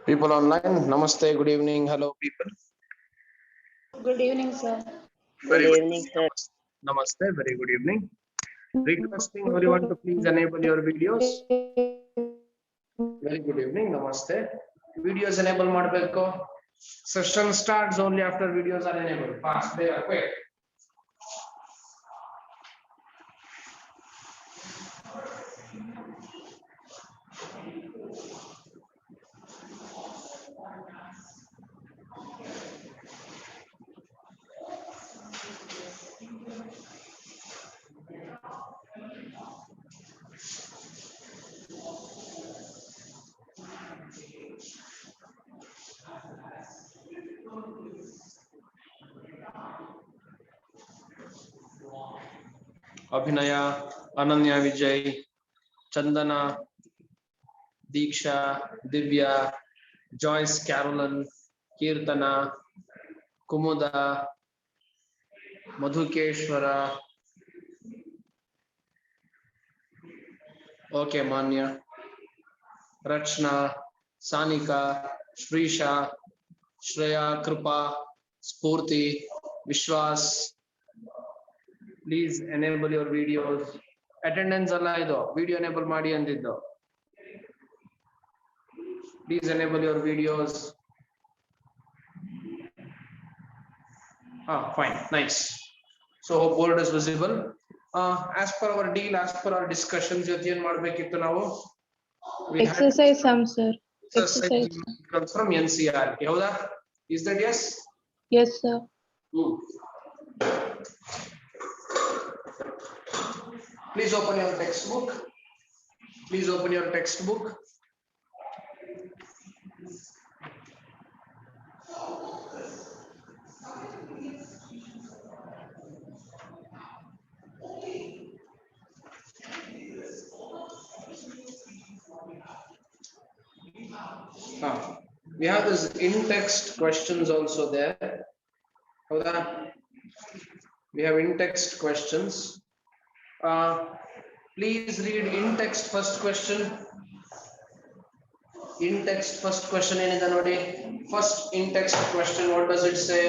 People online, namaste, good evening, hello people. Good evening, sir. Very Good good evening, sir. Namaste, very good evening. Requesting everyone to please enable your videos. Very good evening, namaste. Videos enable ಮಾಡಬೇಕು. Session starts only after videos are enabled. Fast, they are quick. Abhinaya, Ananya Vijay, Chandana, Deeksha, Divya, Joyce Carolyn, Keerthana, Kumuda, Madhukeshwara, okay Manya, Rachana, Sanika, Shreesha, Shreya, Krupa, Spoorthi, Vishwas. Please enable your videos. Attendance ಅಲ್ಲ ಇದು, video enable ಮಾಡಿ ಅಂದಿದ್ದು. Please enable your videos. Fine, nice. So board is visible. As per our deal, as per our discussions, ಏನು ಮಾಡಬೇಕಿತ್ತು ನಾವು? Exercise sum, sir. Exercise comes from NCERT. ಹೌದಾ? Is that yes? Yes, sir. Please open your textbook. Please open your textbook. We have this in-text questions also there. Howda? We have in-text questions. Please read in-text first question. In-text first question ಏನಿದೆ ನೋಡಿ. First in-text question, what does it say?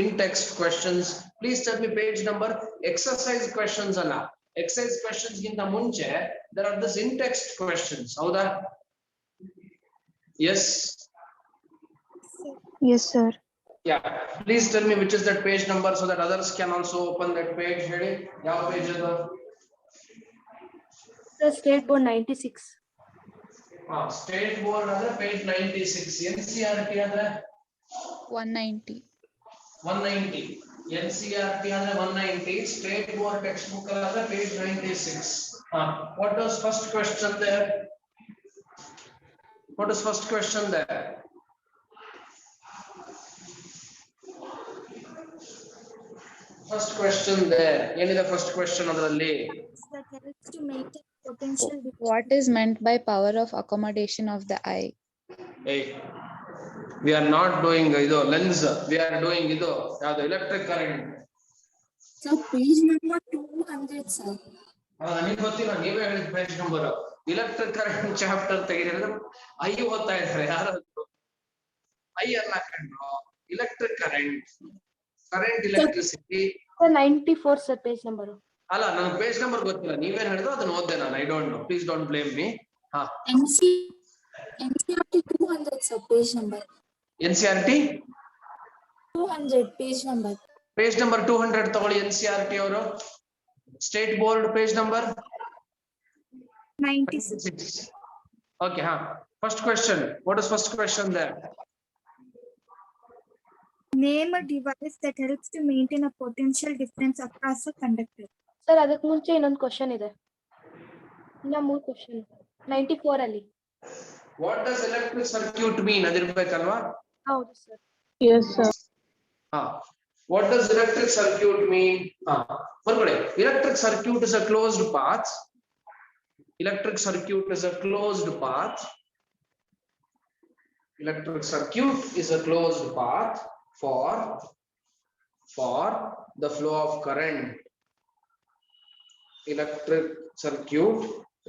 In-text questions. Please tell me page number. Exercise questions ಅಲ್ಲ. Exercise questions ಗಿಂತ ಮುಂಚೆ there are this in-text questions. ಹೌದಾ? Yes. Yes, sir. Yeah. Please tell me which is that page number so that others can also open that page. ಹೇಳಿ ಯಾವ page ಅದು? The state board 96. State board ಅಂದ್ರೆ page 96. NCERT ಅಂದ್ರೆ 190. 190. NCERT ಅಂದ್ರೆ 190. State board textbook ಅಂದ್ರೆ page 96. What was first question there? What is first question there? First question there. ಏನಿದೆ first question ಅದರಲ್ಲಿ? That helps to maintain potential. What is meant by power of accommodation of the eye? Hey, we are not doing ಇದು lens. We are doing ಇದು ಯಾವುದು electric current. So page number 200, sir. ನನಗೆ ಗೊತ್ತಿಲ್ಲ, ನೀವೇ ಹೇಳಿದ page number. Electric current chapter ತೆಗೆದಿರೋದು ಐ ಓದ್ತಾ ಇದ್ದಾರೆ ಯಾರು? ಐ ಅಲ್ಲ ಕಂಡ್ರು, electric current, electricity. 94, sir, page number. ಅಲ್ಲ, ನನಗೆ ಪೇಜ್ ನಂಬರ್ ಗೊತ್ತಿಲ್ಲ, ನೀವೇನ್ ಹೇಳಿದ್ರು ಅದನ್ನ ಓದ್ದೆ ನಾನು. I don't know, please don't blame me. NCERT 200, sir, page number. NCERT 200, page number. Page number 200 ತಗೊಳ್ಳಿ. NCERT ಅವರು state board page number 96. Okay, first question. What is first question there? Name a device that helps to maintain a potential difference across a conductor. Sir, ಅದಕ್ಕೆ ಮುಂಚೆ ಇನ್ನೊಂದು question ಇದೆ. ಇನ್ನ 3 question 94 ಅಲ್ಲಿ. What does electric circuit mean? ಅದಿರಬೇಕಲ್ವಾ? ಹೌದು sir. Yes, sir. What does electric circuit mean? ಬರ್ಕೊಳ್ಳಿ. Electric circuit is a closed path. Electric circuit is a closed path. Electric circuit is a closed path for the flow of current. Electric circuit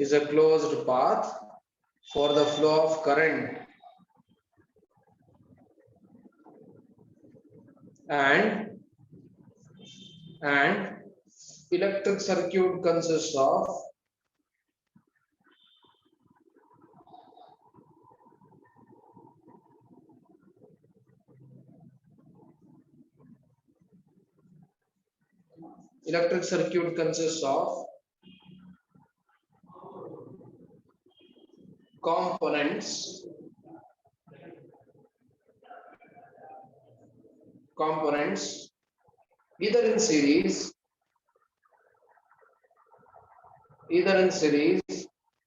is a closed path for the flow of current and electric circuit consists of components either in series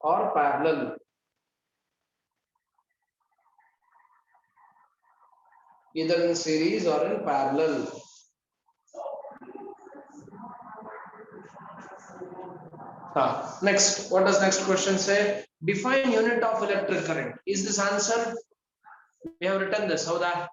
or parallel. Either in series or in parallel. Next, what does next question say? Define unit of electric current. Is this answer? We have written this. How the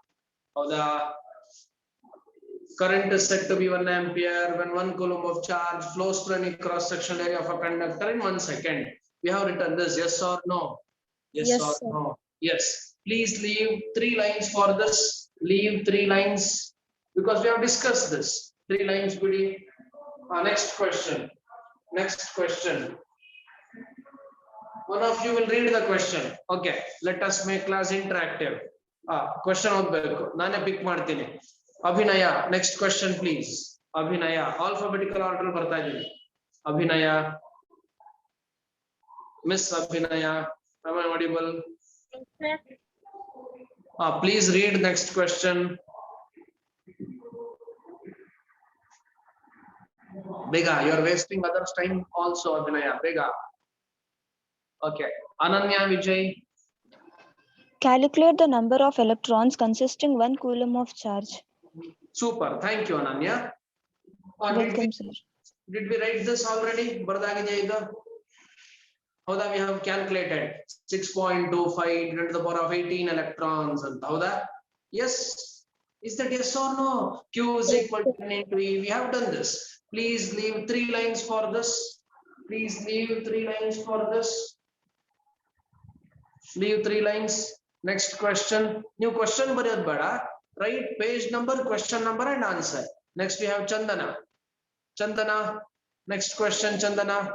current is said to be 1 ampere when 1 coulomb of charge flows through any cross-sectional area of a conductor in 1 second. We have written this. Yes or no? Yes or sir. no? Yes. Please leave 3 lines for this. Leave 3 lines because we have discussed this. 3 lines, Goody. Next question. One of you will read the question. Okay. Let us make class interactive. Question nane pick ಮಾಡ್ತೀನಿ. Abhinaya, next question please. Abhinaya, alphabetical order barta idini. Abhinaya. Miss Abhinaya, am I audible? Please read next question. Bega, you are wasting others' time also, Abhinaya. Bega. Okay. Ananya Vijay. Calculate the number of electrons consisting 1 coulomb of charge. Super. Thank you, Ananya. Welcome, sir. Did we write this already? How that we have calculated 6.25 10 to the power of 18 electrons and how that? Yes. Is that yes or no? Q is equal to N into E. We have done this. Please leave 3 lines for this. Please leave 3 lines for this. Leave 3 lines. Next question. New question, write page number, question number and answer. Next we have Chandana. Chandana. Next question, Chandana.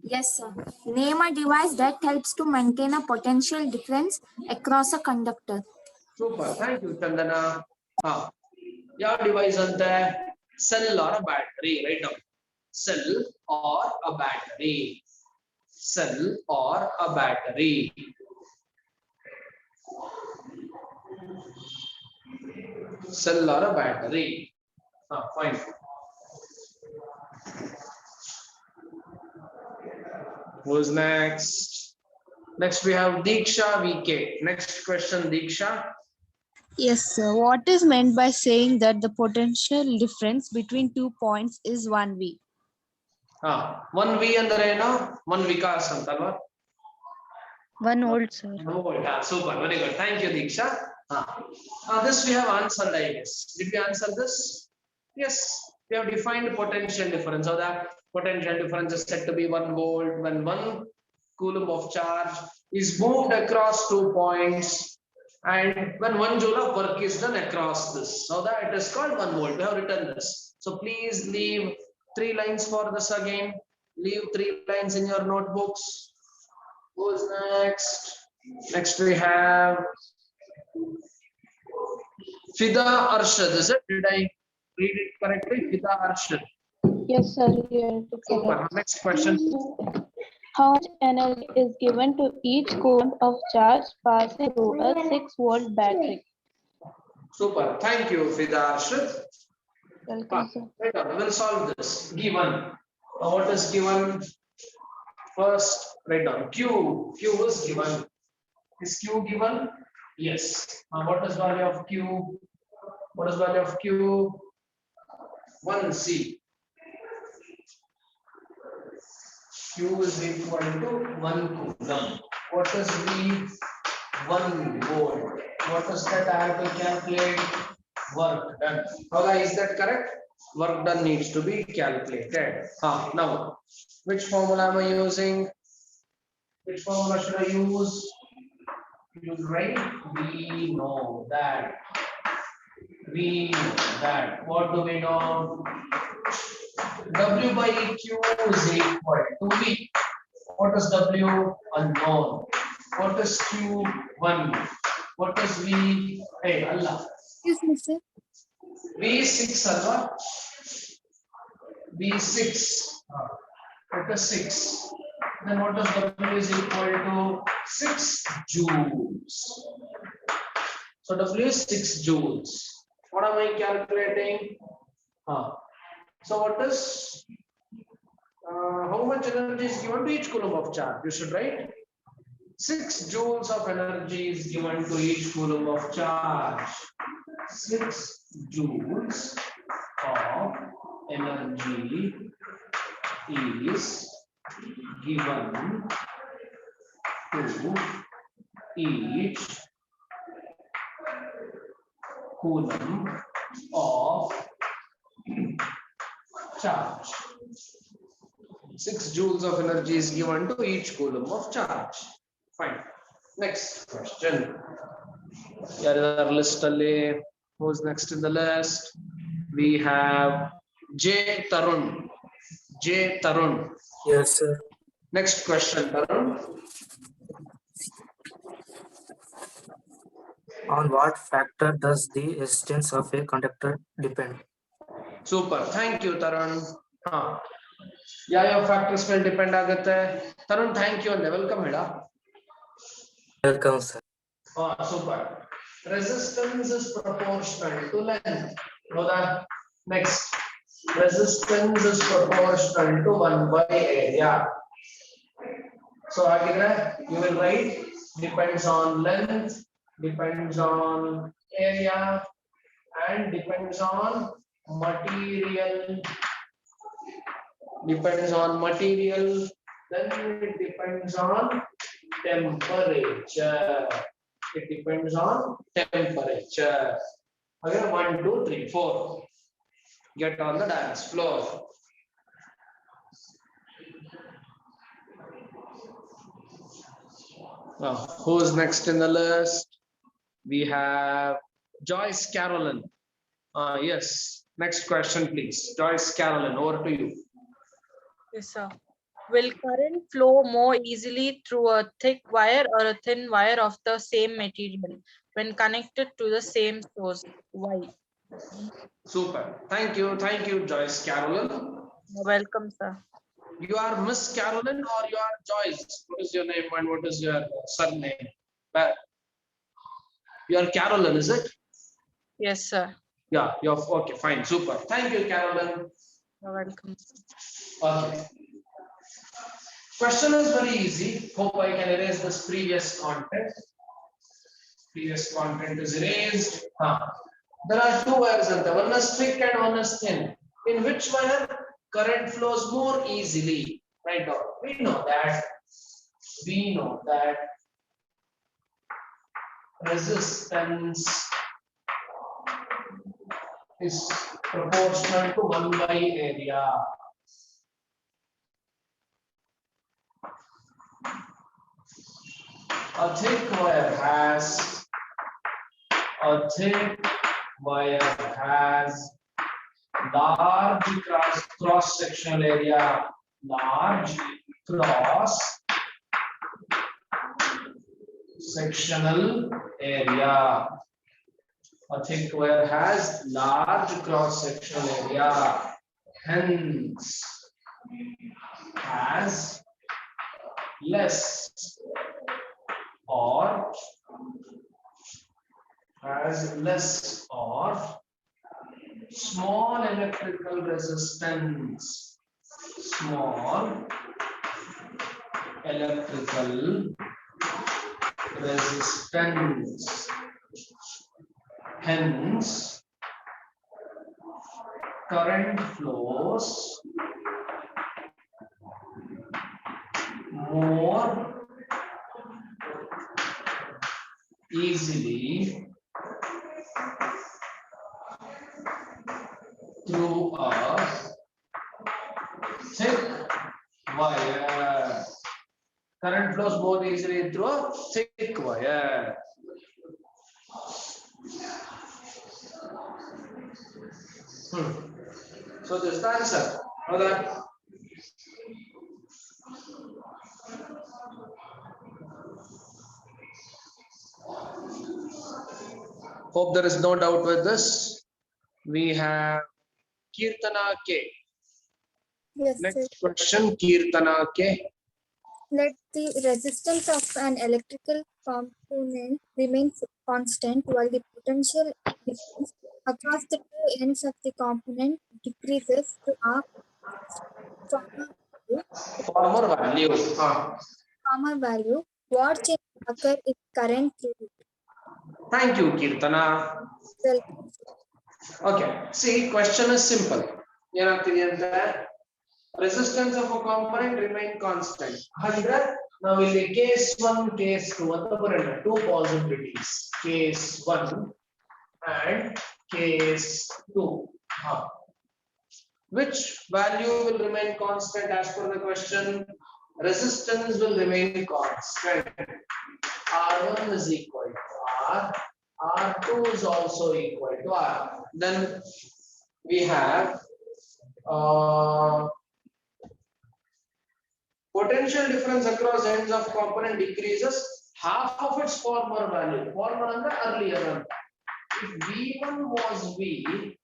Yes, sir. Name a device that helps to maintain a potential difference across a conductor. Super. Thank you, Chandana. Your device on the cell or a battery. Write down. Cell or a battery. Cell or a battery. Cell or a battery. Fine. Who's next? Next we have Diksha VK. Next question, Diksha. Yes, sir. What is meant by saying that the potential difference between 2 points is 1V? 1V and 1 Vikas antalla. 1 volt, sir. Super, very good. Thank you, Diksha. This we have answered, I guess. Did we answer this? Yes, we have defined potential difference. So that potential difference is said to be 1 volt when 1 coulomb of charge is moved across 2 points and when 1 joule of work is done across this. So that it is called 1 volt. We have written this. So please leave 3 lines for this again. Leave 3 lines in your notebooks. Who's next? Next we have Fida Arshad. Is it? Did I read it correctly? Fida Arshad. Yes, sir. Here to Super. Next question. how much energy is given to each coulomb of charge passing through a 6-volt battery? Super. Thank you, Fida Arshad. Welcome, sir. Right on. We'll solve this. Given. What is given? First, write down Q. Q is given. Is Q given? Yes. What is value of Q? What is value of Q? 1C. Q is equal to 1 coulomb. What is V? 1 volt. What is that I have to calculate? Work done. Okay, is that correct? Work done needs to be calculated. Now, which formula am I using? Which formula should I use? Use right? We know that. We know that. What do we know? W by Q is equal to V. What is W? Unknown. What is Q? 1. What is V? Hey, Allah. Excuse me, sir. V6 Allah. V6. What is 6? Then what is W is equal to 6 joules. So W is 6 joules. What am I calculating? So what is how much energy is given to each coulomb of charge? You should write 6 joules of energy is given to each coulomb of charge. 6 joules of energy is given to each coulomb of charge. 6 joules of energy is given to each coulomb of charge. Fine. Next question. Our list alli. Who's next in the list? We have J. Tarun. J. Tarun. Yes, sir. Next question, Tarun. On what factor does the resistance of a conductor depend? Super. Thank you, Tarun. ಯಾವ factors will depend ಆಗುತ್ತೆ? Tarun, thank you and welcome ಹೇಳ. Welcome, sir. Super. Resistance is proportional to length. ಹೌದಾ? Next. Resistance is proportional to 1 by area. So ಹಾಗಿದ್ರೆ you will write depends on length, depends on area, and depends on material. Depends on material. Then it depends on temperature. It depends on temperature. Again, 1, 2, 3, 4. Get on the dance floor. Who's next in the list? We have Joyce Carolyn. Yes. Next question, please. Joyce Carolyn, over to you. Yes, sir. Will current flow more easily through a thick wire or a thin wire of the same material when connected to the same source? Why? Super. Thank you, Joyce Carolyn. You're welcome, sir. You are Miss Carolyn or you are Joyce? What is your name and what is your surname? You are Carolyn, is it? Yes, sir. Yeah, you're okay, fine, super. Thank you, Carolyn. You're welcome. Okay. Question is very easy. Hope I can erase this previous content. Previous content is erased. There are 2 wires, one is thick and one is thin. In which wire current flows more easily? Right now, we know that resistance is proportional to 1 by area. A thick wire has large cross-sectional area. Large cross-sectional area. A thick wire has large cross-sectional area. Hence, has less or small electrical resistance. Small electrical resistance. Hence, current flows more easily through a thick wire. current flows more easily through a thick wire. So this is the answer. Know that? Hope there is no doubt with this. We have Kirtana K. Yes, sir. Next question, Kirtana K. Let the resistance of an electrical component remain constant while the potential difference across the two ends of the component decreases to a Former value. former value. What change occur if current through it? Thank you, Kirtana. Welcome. Okay, see, question is simple. Resistance of a component remain constant. 100. Now in the case 1, case 2, two possibilities. Case 1 and case 2. Which value will remain constant as per the question? Resistance will remain constant. R1 is equal to R. R2 is also equal to R. Then we have potential difference across ends of component decreases half of its former value. Former and the earlier one. If V1 was V,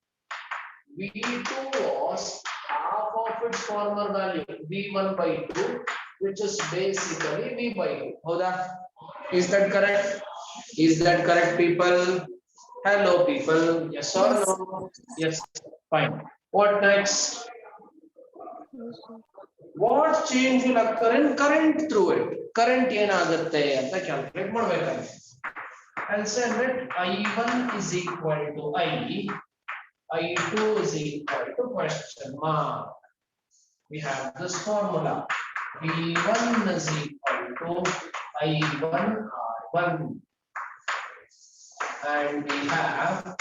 V2 was half of its former value, V1 by 2, which is basically V by 2. Hoda? Is that correct? Is that correct, people? Hello, people. Yes or no? Yes. Fine. What next? What change will occur in current through it? Current ಏನಾಗುತ್ತೆ ಅಂತ calculate ಮಾಡಬೇಕಾಗುತ್ತೆ. I'll say that I1 is equal to I, I2 is equal to question mark. We have this formula. V1 is equal to I1 R1. And we have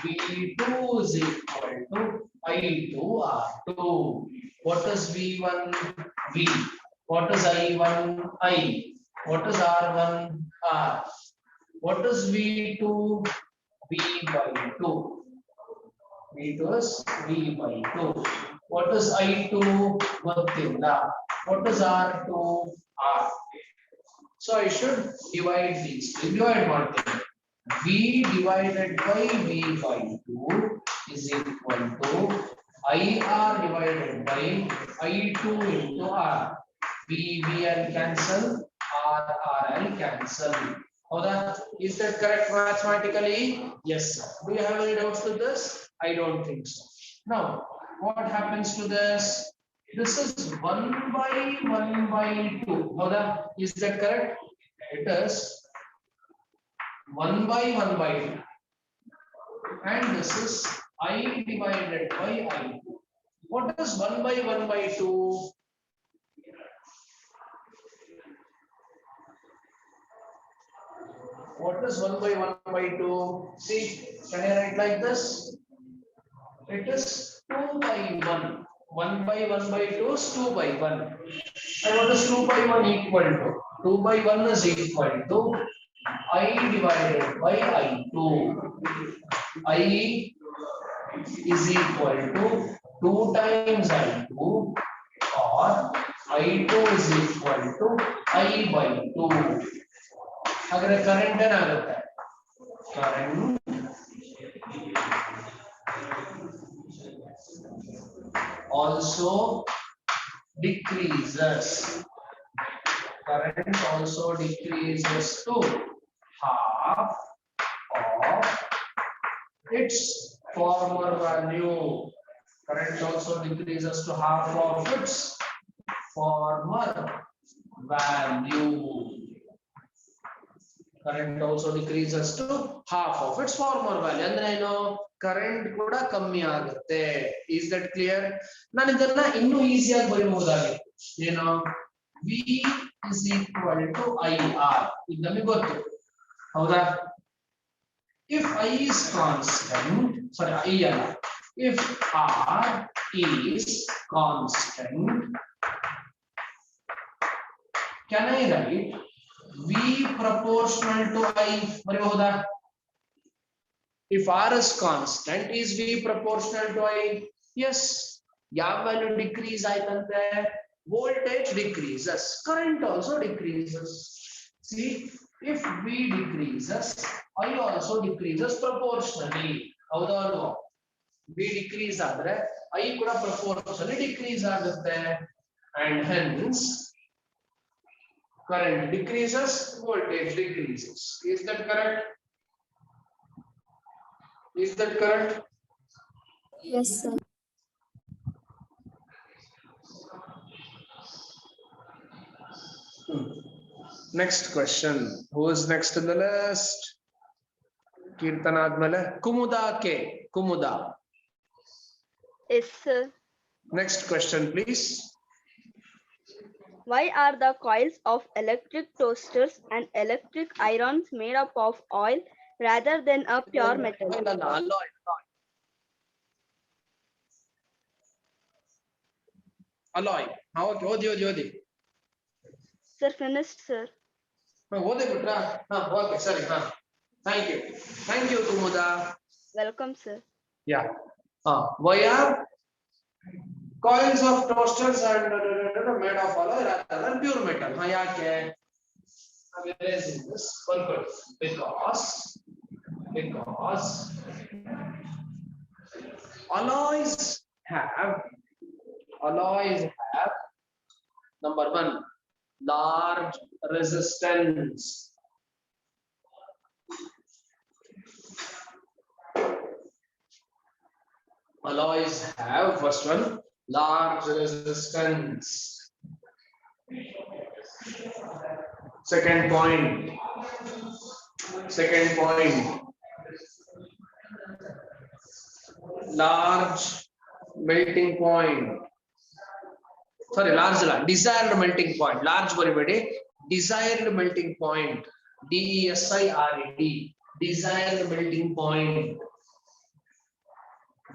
V2 is equal to I2 R2. What is V1? V. What is I1? I. What is R1? R. What is V2? V by 2. V2 is V by 2. What is I2? Gottilla. What is R2? R. So I should divide these two. Divide one thing. V divided by V by 2 is equal to IR divided by I2 into R. V will cancel, R will cancel. Is that correct mathematically? Yes. Do you have any doubts with this? I don't think so. Now, what happens to this? This is 1 by 2. Is that correct? It is 1 by 2. And this is I divided by I2. What is 1 by 2? What is 1 by 2? See, can I write like this? It is 2 by 1. 1 by 2 is 2 by 1. And what is 2 by 1 equal to? 2 by 1 is equal to I divided by I2. I is equal to 2 times I2 or I2 is equal to I by 2. Agre current ಏನಾಗುತ್ತೆ? Current also decreases. Current also decreases to half of its former value. Current also decreases to half of its former value. Current also decreases to half of its former value. ಅಂದ್ರೆ ಏನು? Current ಕೂಡ ಕಮ್ಮಿ ಆಗುತ್ತೆ. Is that clear? ನಾನು ಇದನ್ನ ಇನ್ನೂ ಈಸಿಯಾಗಿ ಬರೆಯಬಹುದಾಗಿತ್ತು. ಏನು? V is equal to IR. ಇದು ನಮಗೆ ಗೊತ್ತು. ಹೌದಾ? If I is constant, sorry, I ಅಲ್ಲ. If R is constant, Can I write V proportional to I? ಬರೆಯಬಹುದಾ? If R is constant, is V proportional to I? Yes. ಯಾವ value decrease ಆಯ್ತಂತೆ? Voltage decreases, current also decreases. See, if V decreases, I also decreases proportionally. ಹೌದಾ ಅಲ್ವಾ? V decrease ಆದ್ರೆ I ಕೂಡ proportionally decrease ಆಗುತ್ತೆ, and hence current decreases, voltage decreases. Is that correct? Is that correct? Yes, sir. Next question. Who is next in the list? Kirtana admele Kumuda K. Kumuda. Yes, sir. Next question, please. Why are the coils of electric toasters and electric irons made up of oil rather than a pure metal? Alloy. Alloy. How? Odi. Sir, finished, sir. Odi putra. Okay, sorry. Thank you, Kumuda. Welcome, sir. Yeah. Why are coils of toasters and made of alloy rather than pure metal? Yake? I'm erasing this. Because alloys have number one, large resistance. Alloys have, first one, large resistance. Second point, large melting point. Sorry, desired melting point. Large baribadi, desired melting point. DESIRED, desired melting point.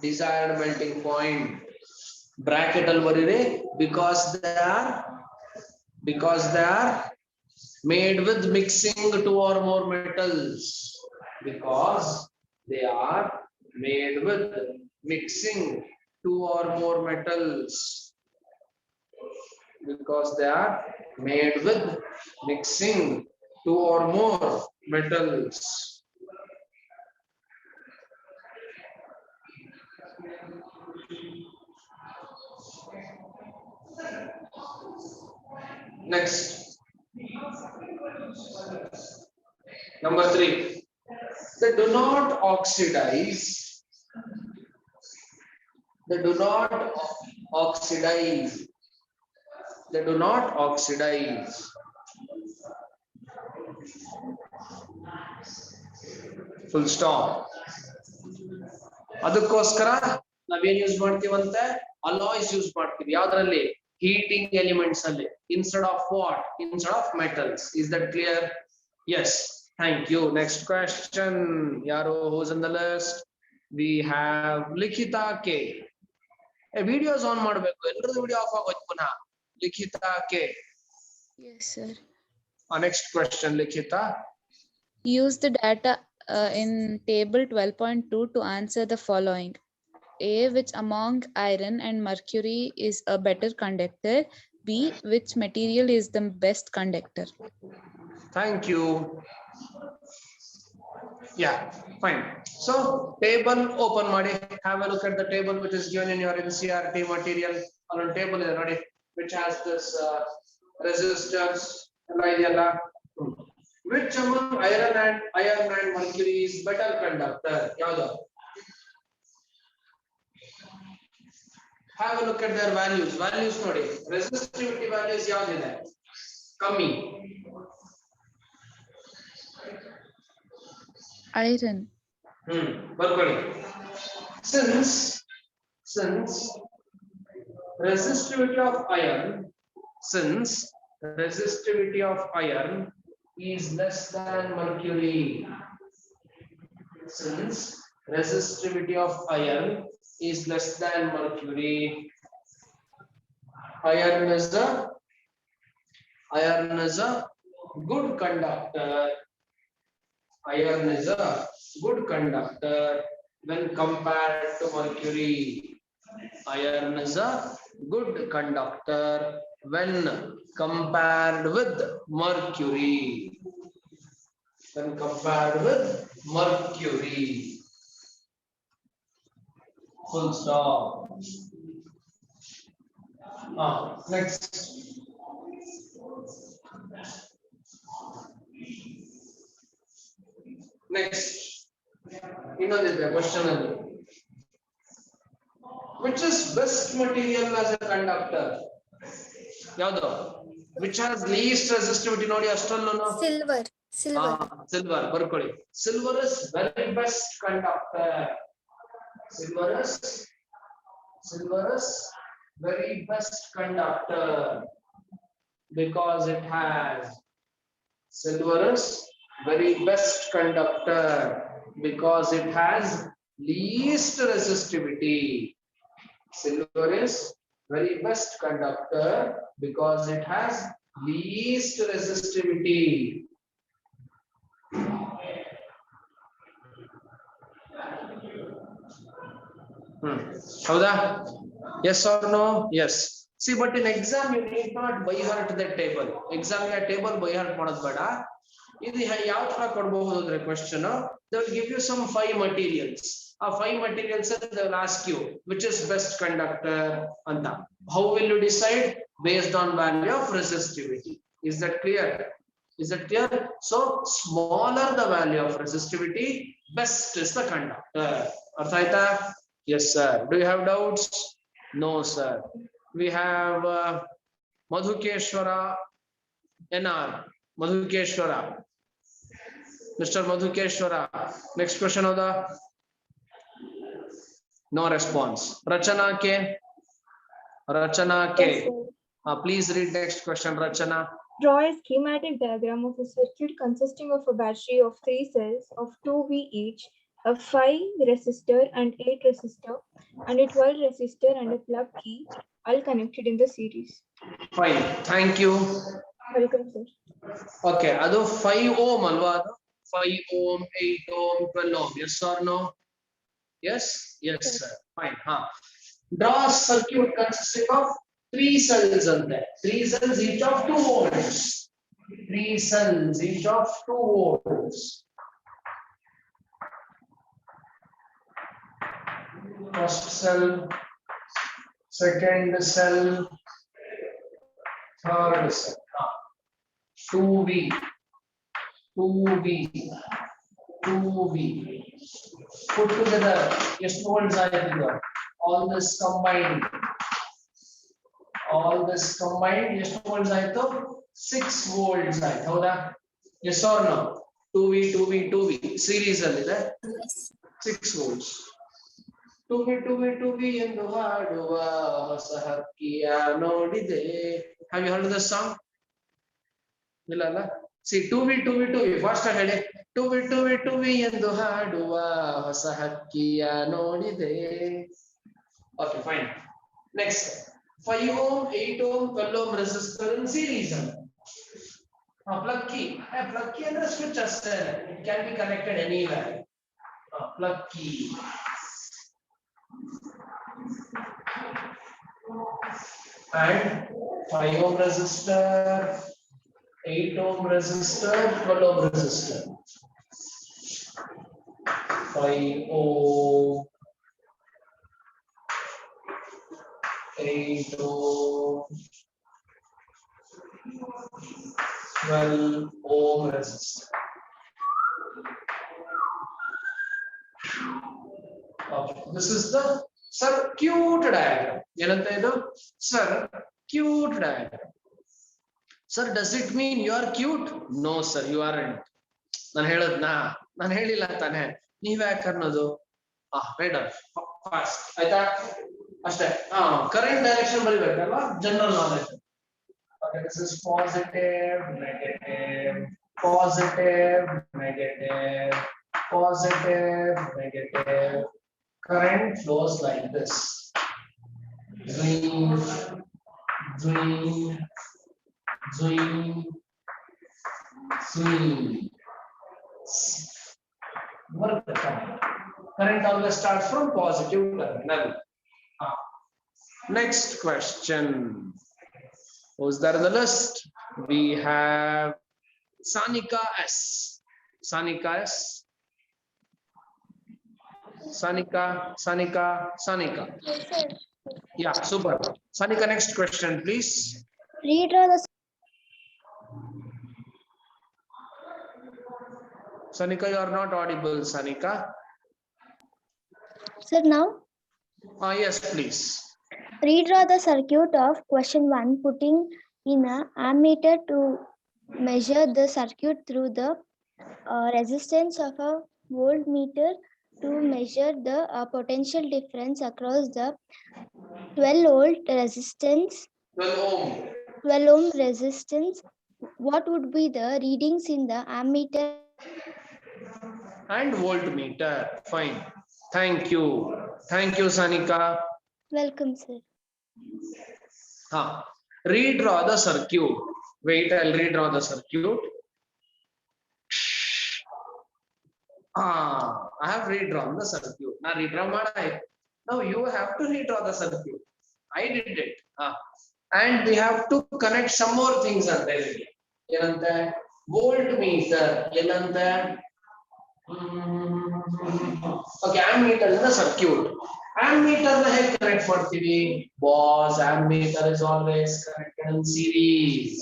Desired melting point. Bracket al barire, because they are made with mixing two or more metals. Because they are made with mixing two or more metals. Because they are made with mixing two or more metals. Next, number 3, they do not oxidize. They do not oxidize. Full stop. ಅದಕ್ಕೋಸ್ಕರ ನಾವೇನ್ use ಮಾಡ್ತೀವಂತೆ? Alloys use ಮಾಡ್ತೀವಿ. ಯಾವ್ದ್ರಲ್ಲಿ? Heating elements ಅಲ್ಲಿ. Instead of what? Instead of metals. Is that clear? Yes. Thank you. Next question. Yaro, who's in the list? We have Likhita K. Videos on ಮಾಡಬೇಕು. ಎಲ್ಲರದು video of ಆಗೋಯ್ತು ಪುನಃ. Likhita K. Yes, sir. Next question, Likhita. Use the data in table 12.2 to answer the following. A, which among iron and mercury is a better conductor? B, which material is the best conductor? Thank you. Yeah, fine. So table open ಮಾಡಿ. Have a look at the table which is given in your NCERT material. On table ಇದೆ ನೋಡಿ, which has this resistors ಎಲ್ಲ ಇದೆಯಲ್ಲ. Which among iron and mercury is better conductor? ಯಾವುದು? Have a look at their values. Values ನೋಡಿ. Resistivity values ಯಾವ್ದಿದೆ? ಕಮ್ಮಿ. Iron. ಬರ್ಕೊಳ್ಳಿ. Since resistivity of iron is less than mercury. Since resistivity of iron is less than mercury. Iron is the Iron is a good conductor. Iron is a good conductor when compared to mercury. Iron is a good conductor when compared with mercury. When compared with mercury. Full stop. Next. Next. Innondiದೆ question ಅಲ್ಲಿ. Which is best material as a conductor? ಯಾವುದು? Which has least resistivity ನೋಡಿ ಅಷ್ಟರಲ್ಲೂ. Silver. Silver. Silver ಬರ್ಕೊಳ್ಳಿ. Silver is very best conductor. Silver is very best conductor because it has. Silver is very best conductor because it has least resistivity. Silver is very best conductor because it has least resistivity. Howda? Yes or no? Yes. See, but in exam you need not by heart the table. Exam ya table by heart ಮಾಡೋದು ಬೇಡ. ಇದು ಯಾವ ತರ ಕೊಡಬಹುದು ಅಂದ್ರೆ question, they will give you some 5 materials. ಆ 5 materials they will ask you which is best conductor ಅಂತ. How will you decide? Based on value of resistivity. Is that clear? Is that clear? So smaller the value of resistivity, best is the conductor. ಅರ್ಥ ಆಯ್ತಾ? Yes sir. Do you have doubts? No sir. We have Madhukeshwara NR. Madhukeshwara. Mr. Madhukeshwara. Next question of the. No response. Rachana K. Rachana K. Yes, sir. Please read next question, Rachana. Draw a schematic diagram of a circuit consisting of a battery of 3 cells of 2V each, a 5 resistor and 8 resistor, and a 12 resistor and a plug key, all connected in the series. Fine. Thank you. Welcome, sir. Okay. Ado 5 ohm alva? 5 ohm, 8 ohm, 12 ohm. Yes or no? Yes? Yes, sir. Fine. Draw a circuit consisting of 3 cells on there. 3 cells each of 2 volts. 3 cells each of 2 volts. First cell, second cell, third cell. 2V, 2V, 2V. Put together, ಎಷ್ಟು volts ಆಯ್ತು? All this combined. All this combined, ಎಷ್ಟು volts ಆಯ್ತು? 6 volts ಆಯ್ತು. ಹೌದಾ? Yes or no? 2V, 2V, 2V. Series ಅಲ್ಲಿದೆ. 6 volts. 2V, 2V, 2V ಎಂದು ಹಾಡುವ ಹೊಸ ಹಕ್ಕಿಯ ನೋಡಿದೆ. Have you heard the song? ಇಲ್ಲ ಅಲ್ಲ? See, 2V, 2V, 2V. First ಹೇಳಿ. 2V, 2V, 2V ಎಂದು ಹಾಡುವ ಹೊಸ ಹಕ್ಕಿಯ ನೋಡಿದೆ. Okay, fine. Next. 5 ohm, 8 ohm, 12 ohm resistor in series. Plug key. Plug key ಅಂದ್ರೆ switch ಅಷ್ಟೇ. It can be connected anywhere. Plug key. And 5 ohm resistor, 8 ohm resistor, 12 ohm resistor. 5 ohm, 8 ohm, 12 ohm resistor. Okay, this is the circuit diagram. ಏನಂತ ಇದು? Circuit diagram. Sir, does it mean you are cute? No sir, you aren't. ನಾನು ಹೇಳಿಲ್ಲ ತಾನೆ. ನೀವ್ ಯಾಕೆ ಅನ್ನೋದು? Right fast ಆಯ್ತಾ? ಅಷ್ಟೇ. ಕರೆಂಟ್ ಡೈರೆಕ್ಷನ್ ಬರಿಬೇಕಲ್ವಾ? General knowledge. Okay, this is positive, negative, positive, negative, positive, negative. Current flows like this. Green, green, Zwing. Swing. Work current. Current always starts from positive terminal. Next question. Who's there in the list? We have Sanika S. Sanika S. Sanika. Yeah, super. Sanika, next question, please. Redraw the Sanika, you are not audible, Sanika. Sir, now Yes, please. redraw the circuit of question 1, putting in a ammeter to measure the circuit through the resistance of a voltmeter to measure the potential difference across the 12-volt resistance, 12 ohm resistance. What would be the readings in the ammeter And voltmeter. Fine. Thank you. Thank you, Sanika. Welcome, sir. Redraw the circuit. Wait, I'll redraw the circuit. I have redrawn the circuit. Now redraw mada. Now you have to redraw the circuit. I did it. And we have to connect some more things ಅಂತ ಇಲ್ಲಿ. ಏನಂತೆ voltmeter ಏನಂತೆ Okay, ammeter is the circuit. Ammeter na ಹೇಗೆ connect ಮಾಡ್ತೀವಿ? Boss, ammeter is always connected in series.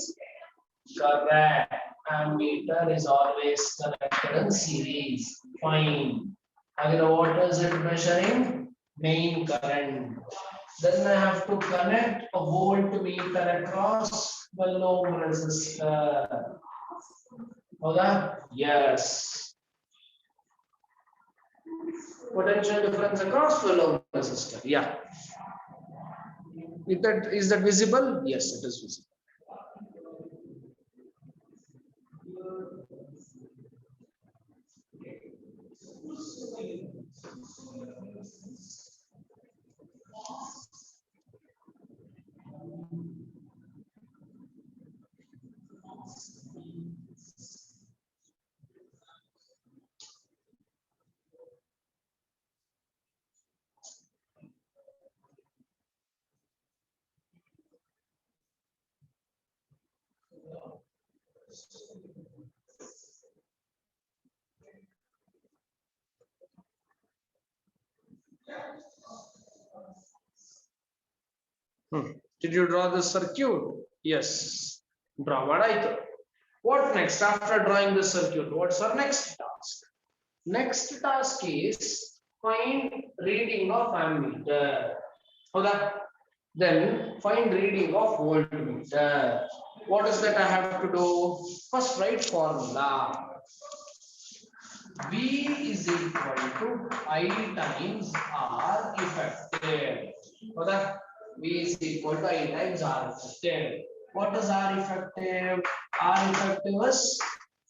Correct. Ammeter is always connected in series. Fine. Again, what is it measuring? Main current. Then I have to connect a voltmeter across the ohm resistor. Okay? Yes. Potential difference across 12 ohm resistor. Yeah. Is that visible? Yes, it is visible. Did you draw the circuit? Yes. Draw madaitu. What next after drawing the circuit? What's our next task? Next task is find reading of ammeter. Okay. Then find reading of voltmeter. What is that I have to do? First write formula. V is equal to I times R effective. Okay. V is equal to I times R effective. What is R effective? R effective is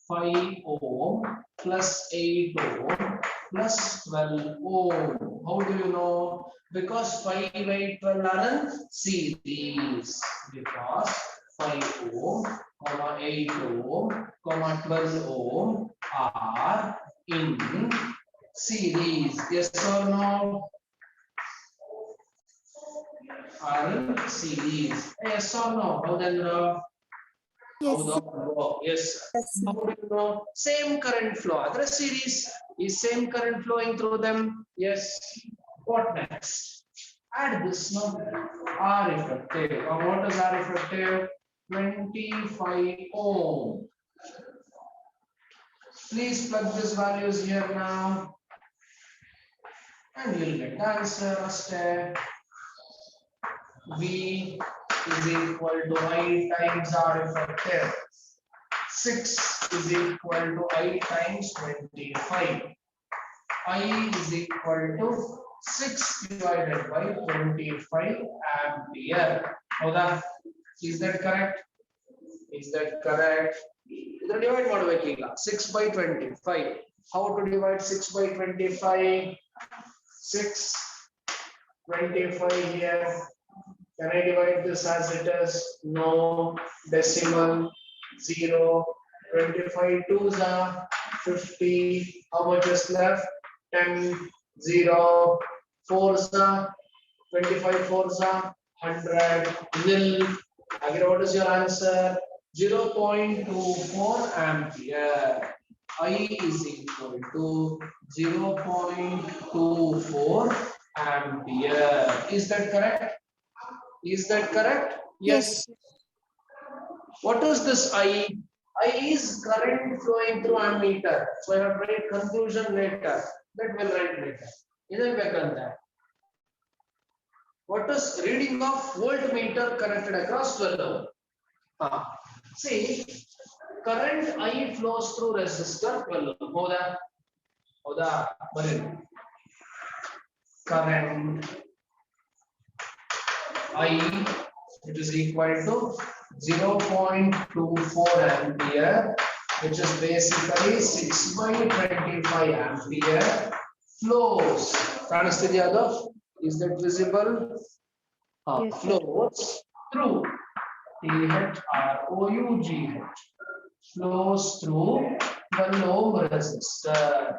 5 ohm plus 8 ohm plus 12 ohm. How do you know? Because 5, 8, 12 are in series. Because 5 ohm, 8 ohm, 12 ohm are in series. Yes or no? Are in series. Yes or no? Bhavendra? Yes. Yes. How do you know? Same current flow. Other series is same current flowing through them. Yes. What next? Add this number. R effective. Or what is R effective? 25 ohm. Please plug these values here now. And you'll get the answer. V is equal to I times R effective. 6 is equal to I times 25. I is equal to 6 divided by 25 ampere. Okay. Is that correct? Is that correct? Divide ಮಾಡಬೇಕೀಗ 6 by 25. How to divide 6 by 25? 6, 25 here. Can I divide this as it is? No. Decimal 0. 25 twos are 50. How much is left? 10. 0. 4s are 25 fours are 100. Nil. Again, what is your answer? 0.24 ampere. I is equal to 0.24 ampere. Is that correct? Is that correct? Yes. What is this I? I is current flowing through ammeter. So I have write conclusion later. That will write later. What is reading of voltmeter connected across 12 ohm? See, current I flows through resistor 12 ohm. Hoda, current I, which is equal to 0.24 ampere, which is basically 6 by 25 ampere flows. Is that visible? Yes, sir. Flows through THROUGH. Flows through 12 ohm resistor.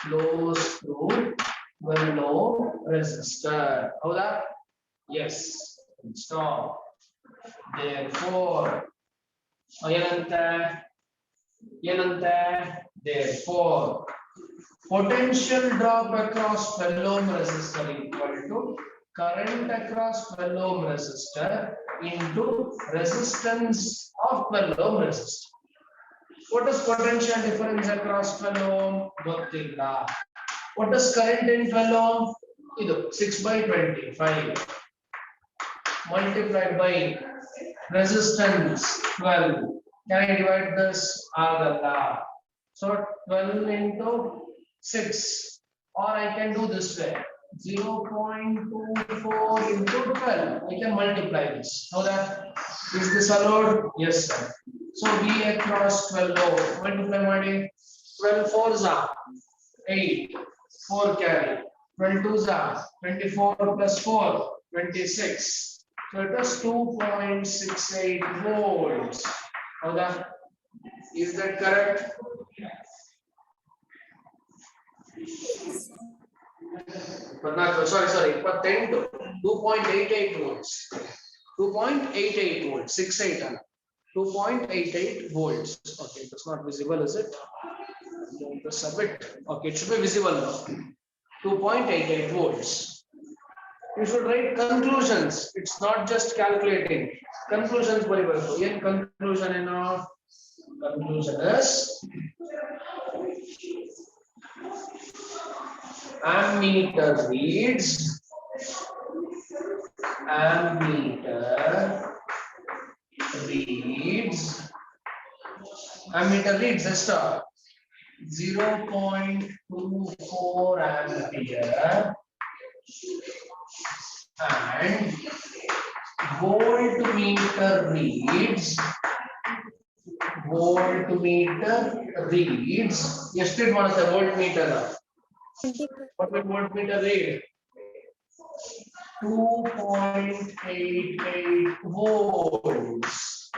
Flows through 12 ohm resistor. Hoda? Yes. Stop. Therefore, therefore, potential drop across 12 ohm resistor equal to current across 12 ohm resistor into resistance of 12 ohm resistor. What is potential difference across 12 ohm? What is current in 12 ohm? 6 by 25 multiplied by resistance 12. Can I divide this? So 12 into 6, or I can do this way. 0.24 into 12. I can multiply this. How that? Is this allowed? Yes, sir. So V across 12 ohm. Multiply madi. 12 fours are 8. 4 carry. 12 twos are 24 plus 4, 26. So it is 2.68 volts. How that? Is that correct? Sorry, but 10 to 2.88 volts. 2.88 volts, 68 2.88 volts. Okay, it's not visible, is it? Don't submit. Okay, it should be visible now. 2.88 volts. You should write conclusions. It's not just calculating. Conclusions very well. In conclusion, conclusion is ammeter reads. Ammeter reads Esther 0.24 ampere and voltmeter reads yesterday one of the voltmeter. What will voltmeter read? 2.88 volts.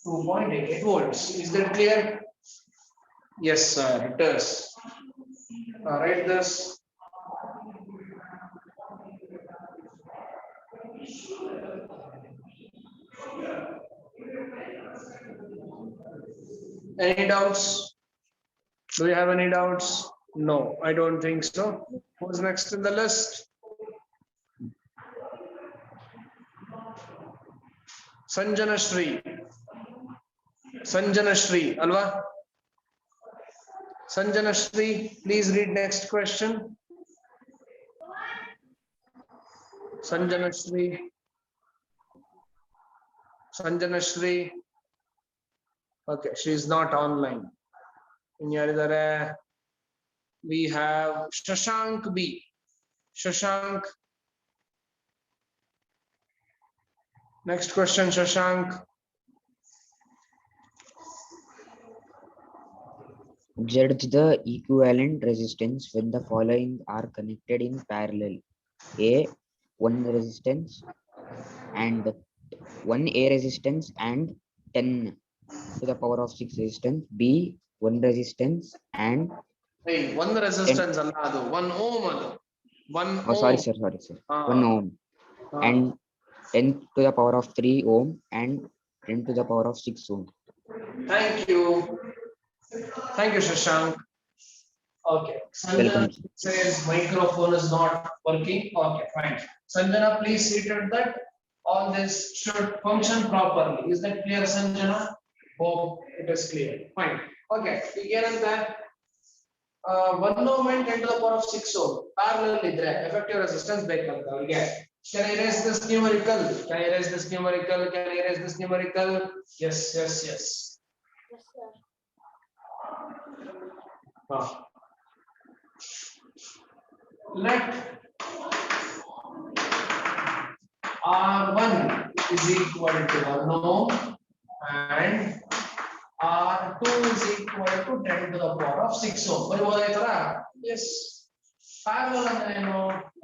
2.88 volts. Is that clear? Yes, sir. It is. Write this. Any doubts? Do you have any doubts? No, I don't think so. Who's next in the list? Sanjana Shri, Alva. Sanjana Shri, please read next question. Sanjana Shri. Okay, she is not online. We have Shashank B. Shashank. Next question, Shashank. Judge the equivalent resistance when the following are connected in parallel. A, one resistance, and 1A resistance and 10 to the power of 6 resistance. B 1 resistance and Hey, one resistance ಅಲ್ಲ ಅದು 1 ohm ಅದು 1 oh sorry ohm. sir 1 ohm and 10 to the power of 3 ohm and 10 to the power of 6 ohm. Thank you, Shashank. Okay, Sanjana Welcome. says microphone is not working. Okay, fine. Sanjana, please see to that all this should function properly. Is that clear, Sanjana? Hope it is clear. Fine. Okay, here and there. 1 ohm and 10 to the power of 6 ohm parallel idre effective resistance ಬೇಕಂತ ಅವರಿಗೆ. Can I erase this numerical? Can I erase this numerical? Can I erase this numerical? Yes. Yes, sir. Let R1 is equal to 1 ohm and R2 is equal to 10 to the power of 6 ohm. ಬರಬಹುದಾ ಈ ತರ? Yes. Parallel ಅಂದ್ರೆ ಏನು?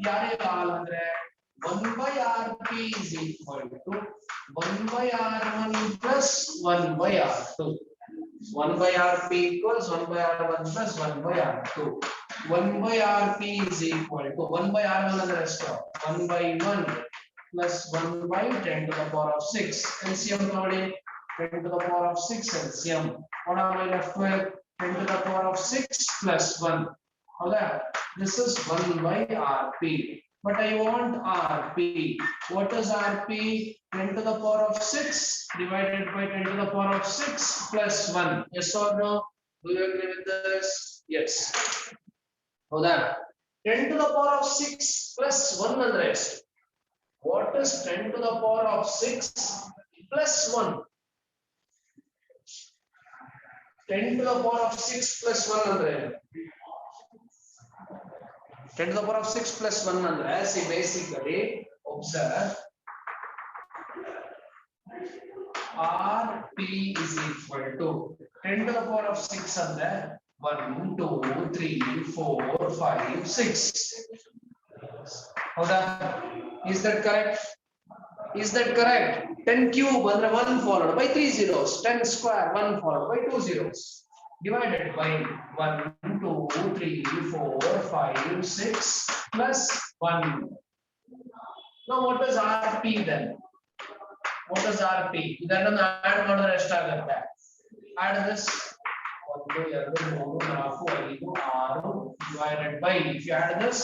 ಯಾರೇ ಕಾಲ್ ಅಂದ್ರೆ 1 by Rp is equal to 1 by R1 plus 1 by R2. 1 by Rp equals 1 by R1 plus 1 by R2. 1 by Rp is equal to 1 by R1 and the rest of 1 by 1 plus 1 by 10 to the power of 6. LCM 10 to the power of 6 LCM. What am I left with? 10 to the power of 6 plus 1. Okay, this is 1 by Rp. But I want Rp. What is Rp? 10 to the power of 6 divided by 10 to the power of 6 plus 1. Yes or no? Do you agree with this? Yes. Hold on. 10 to the power of 6 plus 1 and the rest. What is 10 to the power of 6 plus 1? 10 to the power of 6 plus 1 and the rest. 10 to the power of 6 plus 1 and the rest. See, basically, observe. Rp is equal to 10 to the power of 6 and the 1, 2, 3, 4, 5, 6. Hold on. Is that correct? Is that correct? 10 cube under 1 followed by 3 zeros. 10 square 1 followed by 2 zeros. Divided by 1, 2, 3, 4, 5, 6 plus 1. Now what is Rp then? What is Rp? Then add model extra. Add this 1, 2, 3, 4, 5, 6 divided by, if you add this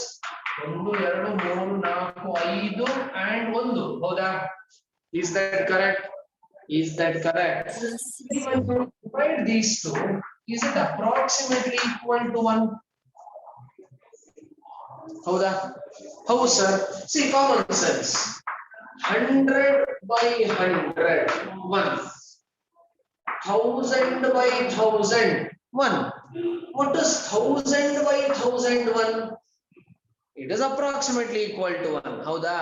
1, 2, 3, 4, 5 and 1. Howda? Is that correct? Is that correct? If I divide these two, is it approximately equal to 1? Howda? How, sir? See, common sense. 100 by 100, 1. 1000 by 1000, 1. What is 1000 by 1001? It is approximately equal to 1. Howda?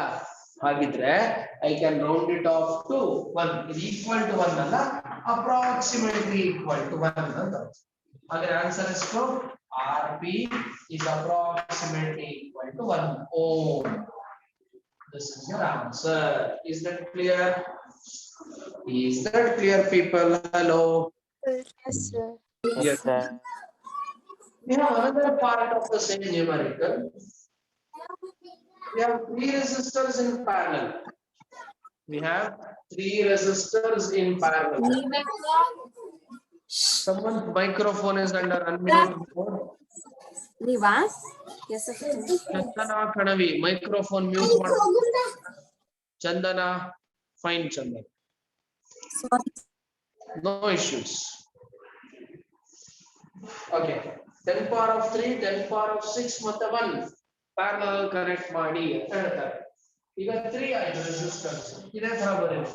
Hagidre, I can round it off to 1. Is equal to 1 alla, approximately equal to 1. Our answer is to Rp is approximately equal to 1 ohm. This is your answer. Is that clear? Is that clear, people? Hello. Yes, sir. Yes, sir. We have another part of the same numerical. We have 3 resistors in parallel. We have 3 resistors in parallel. Someone's microphone is under unmute mode. Chandana Kanavi, microphone mute mode. Chandana, fine Chandana. No issues. Okay. 10 power of 3, 10 power of 6 ಮತ್ತೆ 1 parallel connect ಮಾಡಿ ಅಂತ ಹೇಳ್ತಾರೆ. ಈಗ 3 ಆಯ್ತು resistors. ಇದೇ ತರ ಬರೆಯೋದು.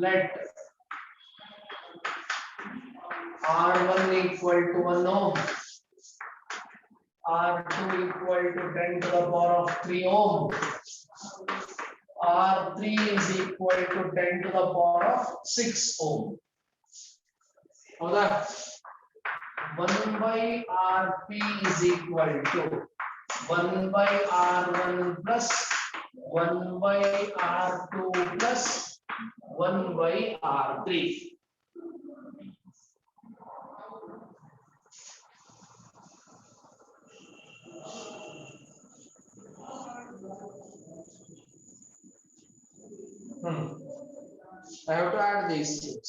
Let R1 equal to 1 ohm, R2 equal to 10 to the power of 3 ohm, R3 is equal to 10 to the power of 6 ohm. ಹೌದಾ? 1 by Rp is equal to 1 by R1 plus 1 by R2 plus 1 by R3. I have to add these things.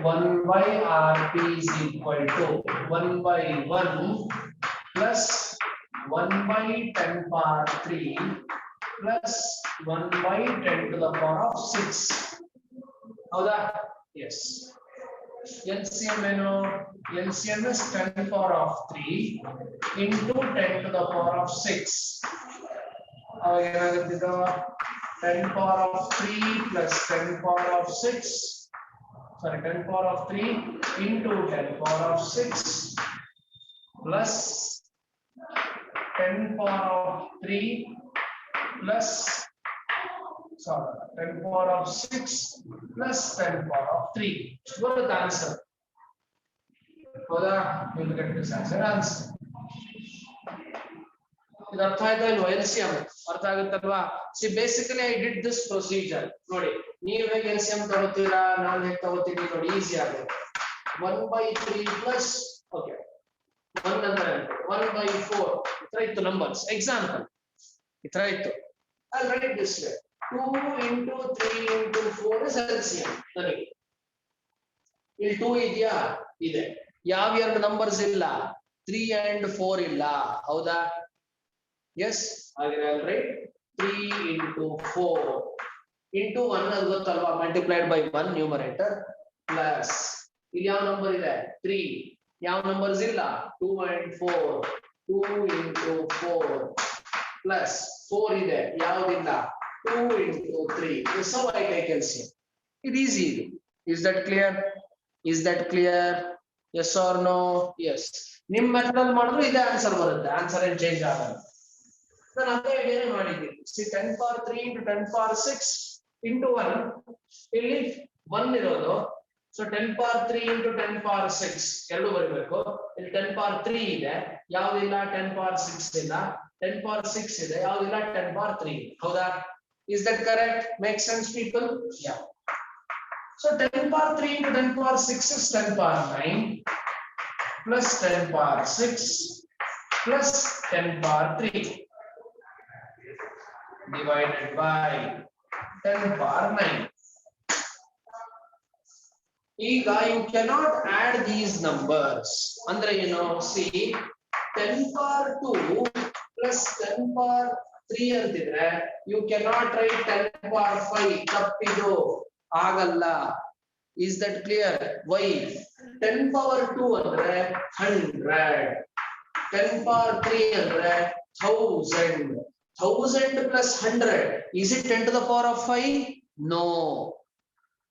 1 by RP is equal to 1 by 1 plus 1 by 10 power 3 plus 1 by 10 to the power of 6. Howda? Yes. LCM LCM is 10 power of 3 into 10 to the power of 6. 10 power of 3 plus 10 power of 6. Sorry, 10 power of 3 into 10 power of 6 plus 10 power of 3 plus 10 power of 6 plus 10 power of 3. What is the answer? We will get this answer. LCM. See, basically I did this procedure. LCM easy. 1 by 3 plus, okay, 1 by 4. Try to numbers. Example. I'll write this way. 2 into 3 into 4 is LCM. Will 2 idya? Ide. Yav numbers illa. 3 and 4 illa. Howda? Yes, I'll write 3 into 4 into 1 multiplied by 1 numerator plus. Yav number is 3. Yav numbers illa 2 and 4. 2 into 4 plus 4 is yav illa 2 into 3. This is how I take LCM. It is easy. Is that clear? Is that clear? Yes or no? Yes. Nim method is the answer. Answer and change. See, 10 power 3 into 10 power 6 into 1. ಇಲ್ಲಿ 1 ಇರೋದು. So 10 power 3 into 10 power 6 ಎರಡು ಬರಬೇಕು. ಇಲ್ಲಿ 10 power 3 ಇದೆ. ಯಾವುದಿಲ್ಲ 10 power 6 ಇಲ್ಲ. 10 power 6 ಇದೆ. ಯಾವುದಿಲ್ಲ 10 power 3. ಹೌದಾ? Is that correct? Make sense, people? Yeah. So 10 power 3 into 10 power 6 is 10 power 9 plus 10 power 6 plus 10 power 3 divided by 10 power 9. Ega, you cannot add these numbers. Andre, see, 10 power 2 plus 10 power 3 antidre, you cannot write 10 power 5. Tappidu agalla. Is that clear? Why? 10 power 2 andre 100. 10 power 3 andre 1000. 1000 plus 100. Is it 10 to the power of 5? No.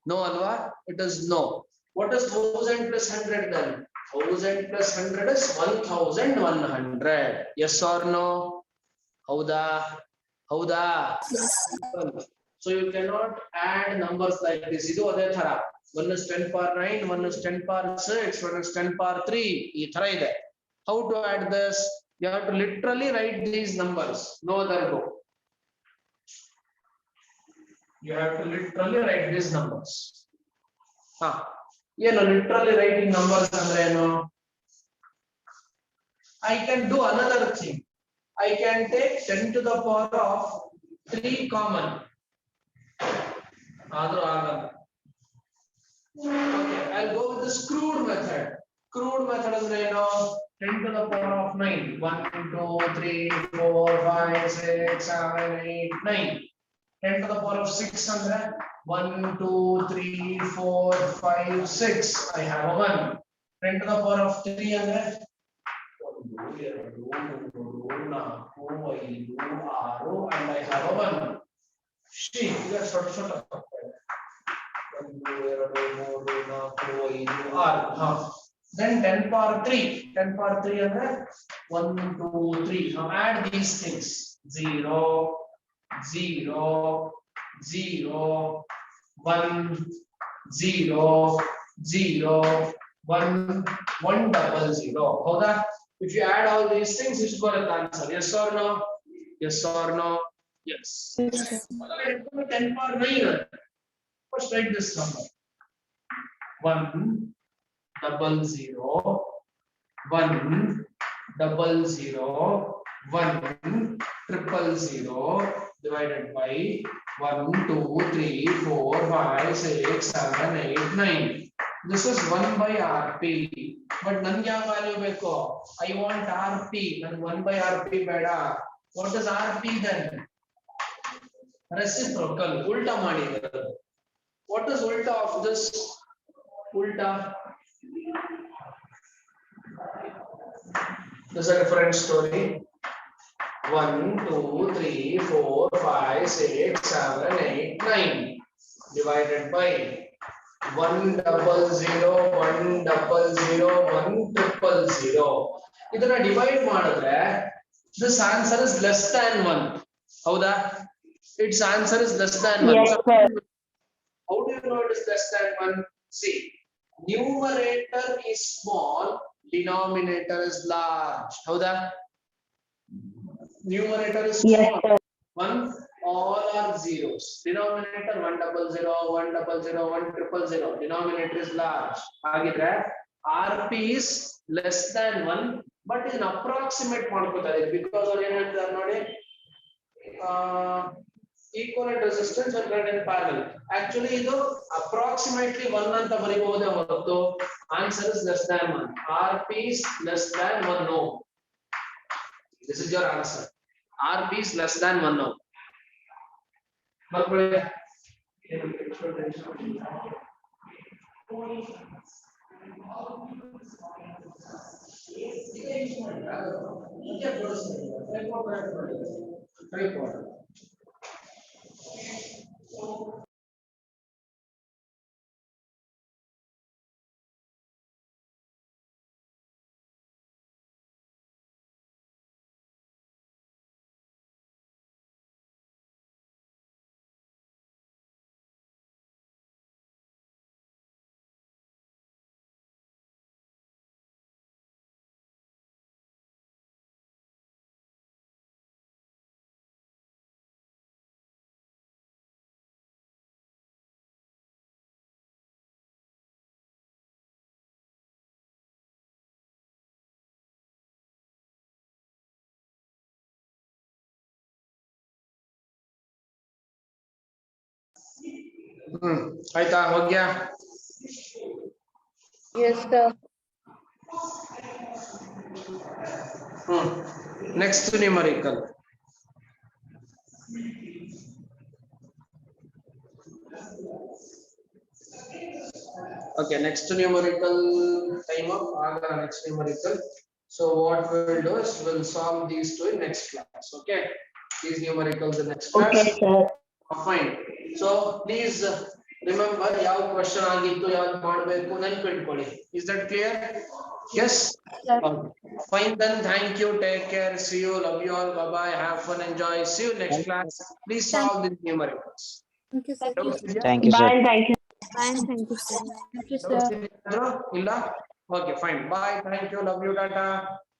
No, Alva. It is no. What is 1000 plus 100 then? 1000 plus 100 is 1100. Yes or no? Howda? Howda? So you cannot add numbers like this. Idu ade thara. One is 10 power 9, one is 10 power 6, one is 10 power 3. Ee thara ide. How to add this? You have to literally write these numbers. No other go. You have to literally write these numbers. Literally writing numbers andre I can do another thing. I can take 10 to the power of 3 common. Okay, I'll go with the screwed method. Screwed method andre 10 to the power of 9. 1, 2, 3, 4, 5, 6, 7, 8, 9. 10 to the power of 6 andre 1, 2, 3, 4, 5, 6. I have a 1. 10 to the power of 3 andre 1, 2, 3, 4, 5, 6, and I have a 1. See, that's what 1, 2, 3, 4, 5, 6. Then 10 power 3. 10 power 3 andre 1, 2, 3. Now add these things. 0, 0, 0, 1, 0, 0, 1, 1, 0, 0. If you add all these things, it's got an answer. Yes or no? Yes or no? Yes. 10 power 9. First write this number. 1 double 0 1 double 0 1 triple 0 divided by 1 2 3 4 5 6 7 8 9. This is 1 by RP. But none kya value beko? I want RP. Then 1 by RP beda. What is RP then? Reciprocal. Ulta mani. What is ulta of this? Ulta. This is a different story. 1, 2, 3, 4, 5, 6, 7, 8, 9 divided by 1 double 0, 1 double 0, 1 triple 0. Idana divide madadre this answer is less than 1. Howda? Its answer is less than 1. Yes, sir. How do you know it is less than 1? See, numerator is small, denominator is large. Howda? Numerator is small. 1, all are zeros. Denominator 1 double 0, 1 double 0, 1 triple 0. Denominator is large. Agidre, RP is less than 1, but is an approximate because equivalent resistance when read in parallel. Actually, approximately 1 anta baribode horattu answer is less than 1. RP is less than 1 ohm. This is your answer. RP is less than 1 ohm. आयता हो गया. Yes, sir. Next numerical. Okay, next numerical time up. Next numerical. So what we will do is we will solve these two in next class. Okay, these numericals in next class. Okay, sir. Fine. So please remember ಯಾವ question ಆಗಿತ್ತು ಯಾವುದು ಮಾಡಬೇಕು ನೆನಪಿಟ್ಕೊಳ್ಳಿ. Is that clear? Yes. Sir. Fine then. Thank you. Take care. See you. Love you all. Bye bye. Have fun. Enjoy. See you next class. Please solve these numericals. Thank you, sir. Thank you, sir. Bye and thank you. Fine, thank you, sir. Thank you, sir. ಇಲ್ಲ? Okay, fine. Bye. Thank you. Love you. Tata.